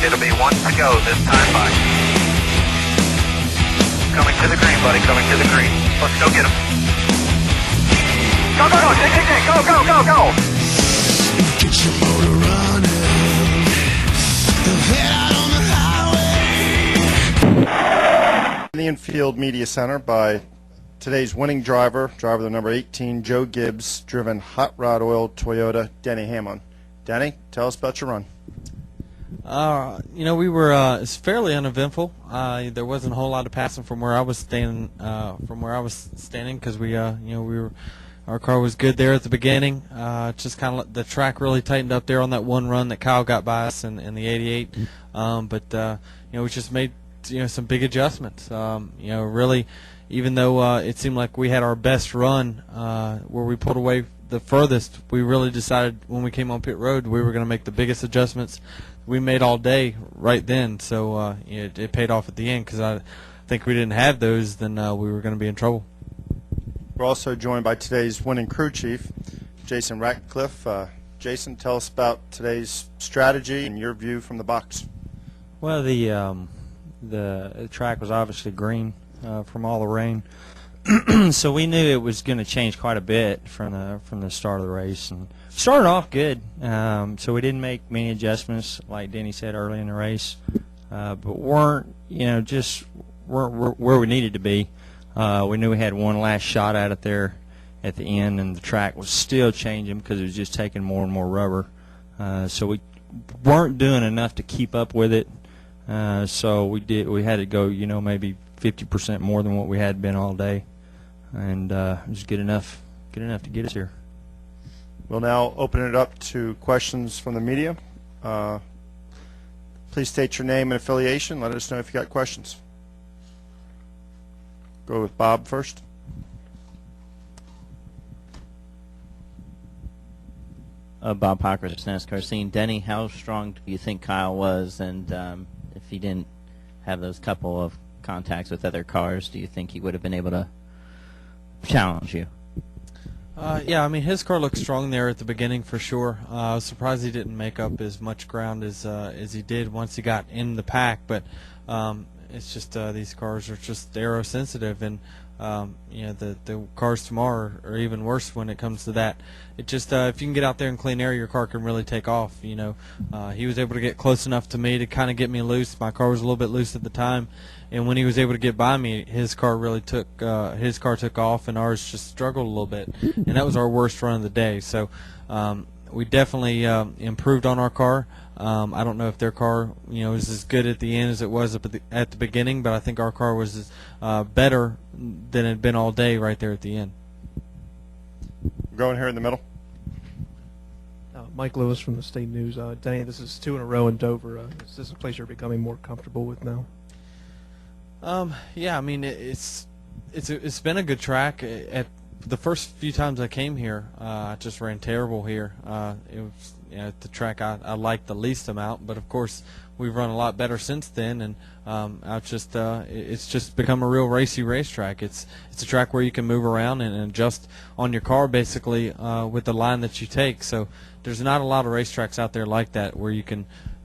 It'll be one to go this time by. Coming to the green, buddy, coming to the green. Let's go get him. Go, go, go, go, go, go, go! Get your motor running. Head out on the highway. In the infield media center by today's winning driver the number 18, Joe Gibbs, driven hot rod oil Toyota, Denny Hamlin. Denny, tell us about your run. We were it's fairly uneventful. There wasn't a whole lot of passing from where I was standing. Because our car was good there at the beginning. Just kind of the track really tightened up there on that one run that Kyle got by us in the 88. We just made some big adjustments. Really, even though it seemed like we had our best run where we pulled away the furthest, we really decided when we came on pit road we were going to make the biggest adjustments we made all day right then. So it paid off at the end, because I think we didn't have those, then we were going to be in trouble. We're also joined by today's winning crew chief, Jason Ratcliffe. Jason, tell us about today's strategy and your view from the box. Well, the track was obviously green from all the rain, so we knew it was going to change quite a bit from the start of the race. And started off good, so we didn't make many adjustments, like Denny said early in the race, but weren't where we needed to be. We knew we had one last shot at it there at the end, and the track was still changing because it was just taking more and more rubber. So we weren't doing enough to keep up with it. So we had to go, maybe 50% more than what we had been all day, and it was good enough to get us here. We'll now open it up to questions from the media. Please state your name and affiliation. Let us know if you got questions. Go with Bob first. Bob Pockers, NASCAR scene. Denny, how strong do you think Kyle was? And if he didn't have those couple of contacts with other cars, do you think he would have been able to challenge you? His car looked strong there at the beginning for sure. I was surprised he didn't make up as much ground as he did once he got in the pack. But it's just these cars are just aero sensitive, and the cars tomorrow are even worse when it comes to that. It just if you can get out there in clean air, your car can really take off. He was able to get close enough to me to kind of get me loose. My car was a little bit loose at the time, and when he was able to get by me, his car took off, and ours just struggled a little bit, and that was our worst run of the day. So we definitely improved on our car. I don't know if their car, is as good at the end as it was at the beginning, but I think our car was better than it had been all day right there at the end. Going here in the middle. Mike Lewis from the State News. Denny, this is 2 in a row in Dover. Is this a place you're becoming more comfortable with now? It's been a good track. At the first few times I came here, I just ran terrible here. It was the track I liked the least amount, but of course we've run a lot better since then, and it's just become a real racy racetrack. It's a track where you can move around and adjust on your car basically with the line that you take. So there's not a lot of racetracks out there like that where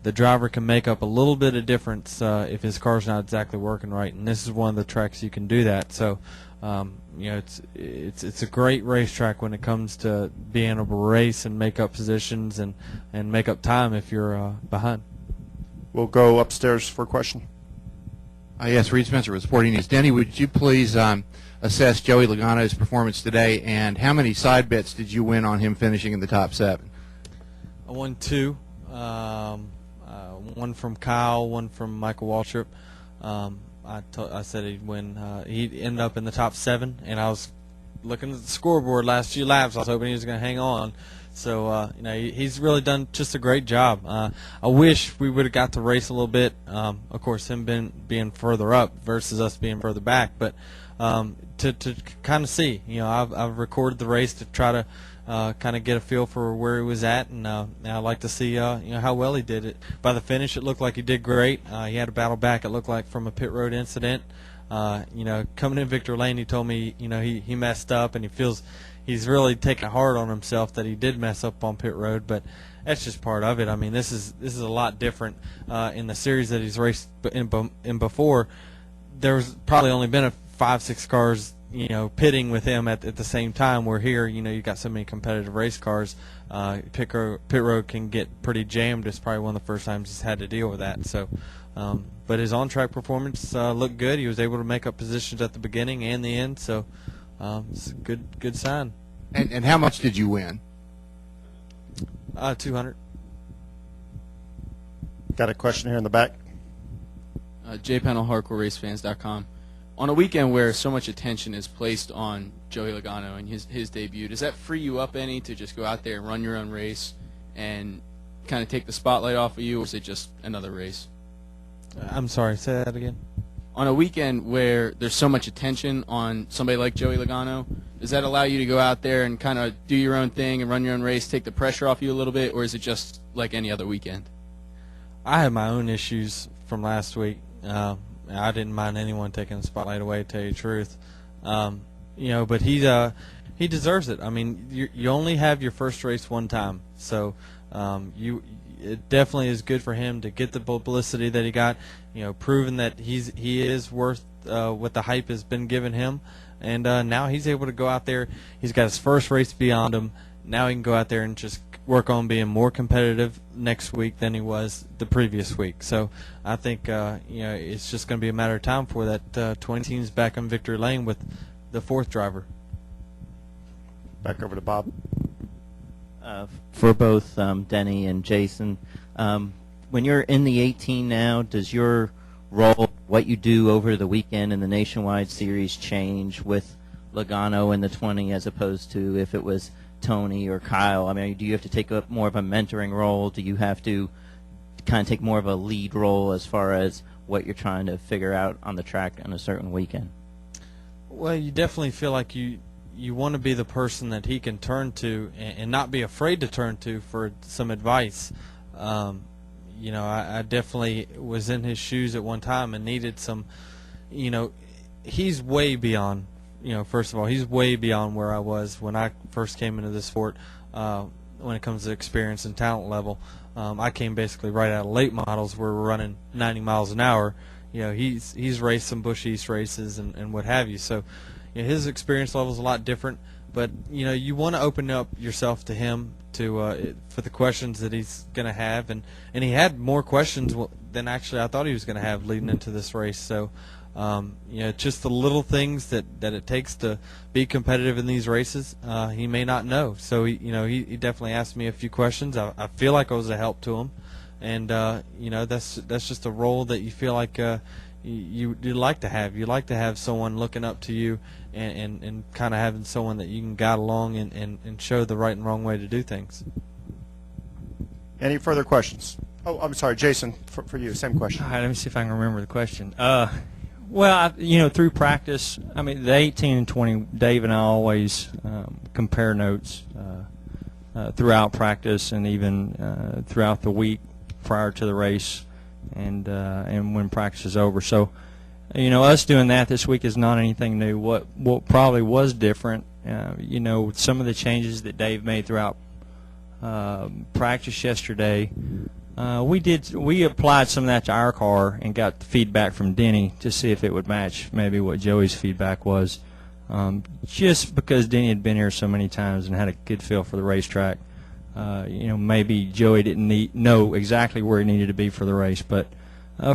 the driver can make up a little bit of difference if his car's not exactly working right, and this is one of the tracks you can do that. So it's a great racetrack when it comes to being able to race and make up positions and make up time if you're behind. We'll go upstairs for a question. Yes, Reed Spencer with Sporting News. Denny, would you please assess Joey Logano's performance today, and how many side bets did you win on him finishing in the top 7? I won 2. One from Kyle, one from Michael Waltrip. I said he'd win. He ended up in the top 7, and I was looking at the scoreboard last few laps. I was hoping he was going to hang on. So he's really done just a great job. I wish we would have got to race a little bit. Of course, him being further up versus us being further back, but to kind of see. I've recorded the race to try to kind of get a feel for where he was at, and I'd like to see how well he did it. By the finish, it looked like he did great. He had a battle back, it looked like, from a pit road incident. Coming in Victor Lane, he told me he messed up, and he feels he's really taking it hard on himself that he did mess up on pit road, but that's just part of it. I mean, this is a lot different in the series that he's raced in before. There's probably only been 5-6 cars, pitting with him at the same time. Where here, you got so many competitive race cars. Pit road can get pretty jammed. It's probably one of the first times he's had to deal with that. So, but his on-track performance looked good. He was able to make up positions at the beginning and the end. So, it's a good sign. And how much did you win? 200. Got a question here in the back. JPanel, HardcoreRaceFans.com. On a weekend where so much attention is placed on Joey Logano and his debut, does that free you up any to just go out there and run your own race and kind of take the spotlight off of you, or is it just another race? I'm sorry, say that again. On a weekend where there's so much attention on somebody like Joey Logano, does that allow you to go out there and kind of do your own thing and run your own race, take the pressure off you a little bit, or is it just like any other weekend? I had my own issues from last week. I didn't mind anyone taking the spotlight away, to tell you the truth. But he deserves it. I mean, you only have your first race one time, so it definitely is good for him to get the publicity that he got. Proving that he is worth what the hype has been given him, and now he's able to go out there. He's got his first race beyond him. Now he can go out there and just work on being more competitive next week than he was the previous week. So I think it's just going to be a matter of time for that 20 teams back on victory lane with the fourth driver. Back over to Bob. For both Denny and Jason, when you're in the 18 now, does your role, what you do over the weekend in the Nationwide Series, change with Logano in the 20 as opposed to if it was Tony or Kyle? I mean, do you have to take up more of a mentoring role? Do you have to kind of take more of a lead role as far as what you're trying to figure out on the track on a certain weekend? Well, you definitely feel like you want to be the person that he can turn to and not be afraid to turn to for some advice. I definitely was in his shoes at one time and needed some, he's way beyond. First of all, he's way beyond where I was when I first came into this sport when it comes to experience and talent level. I came basically right out of late models where we're running 90 miles an hour. He's raced some Busch East races and what have you. So his experience level is a lot different. But, you want to open up yourself to him for the questions that he's going to have. And he had more questions than actually I thought he was going to have leading into this race. So, just the little things that it takes to be competitive in these races, he may not know. So he definitely asked me a few questions. I feel like I was a help to him, and that's just a role that you feel like you like to have. You like to have someone looking up to you and kind of having someone that you can guide along and show the right and wrong way to do things. Any further questions? Oh, I'm sorry, Jason, for you, same question. All right, let me see if I can remember the question. Well, through practice, I mean, the 18 and 20, Dave and I always compare notes throughout practice and even throughout the week prior to the race and when practice is over. So, us doing that this week is not anything new. What probably was different, some of the changes that Dave made throughout practice yesterday. We applied some of that to our car and got the feedback from Denny to see if it would match maybe what Joey's feedback was. Just because Denny had been here so many times and had a good feel for the racetrack, maybe Joey didn't know exactly where he needed to be for the race. But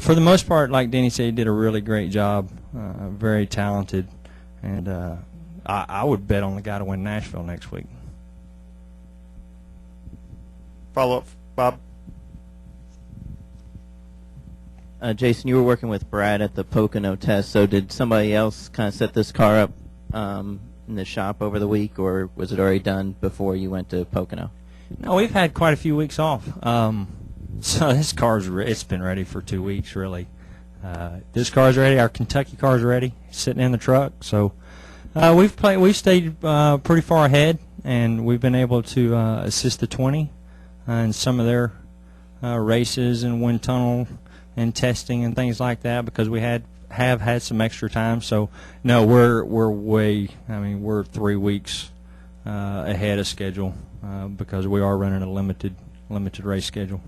for the most part, like Denny said, he did a really great job, very talented, and I would bet on the guy to win Nashville next week. Follow-up, Bob. Jason, you were working with Brad at the Pocono test, so did somebody else kind of set this car up in the shop over the week, or was it already done before you went to Pocono? No, we've had quite a few weeks off. So this car's it's been ready for 2 weeks, really. This car's ready. Our Kentucky car's ready, sitting in the truck. So we've stayed pretty far ahead, and we've been able to assist the 20 in some of their races and wind tunnel and testing and things like that because we have had some extra time. So no, we're way. I mean, we're 3 weeks ahead of schedule because we are running a limited race schedule.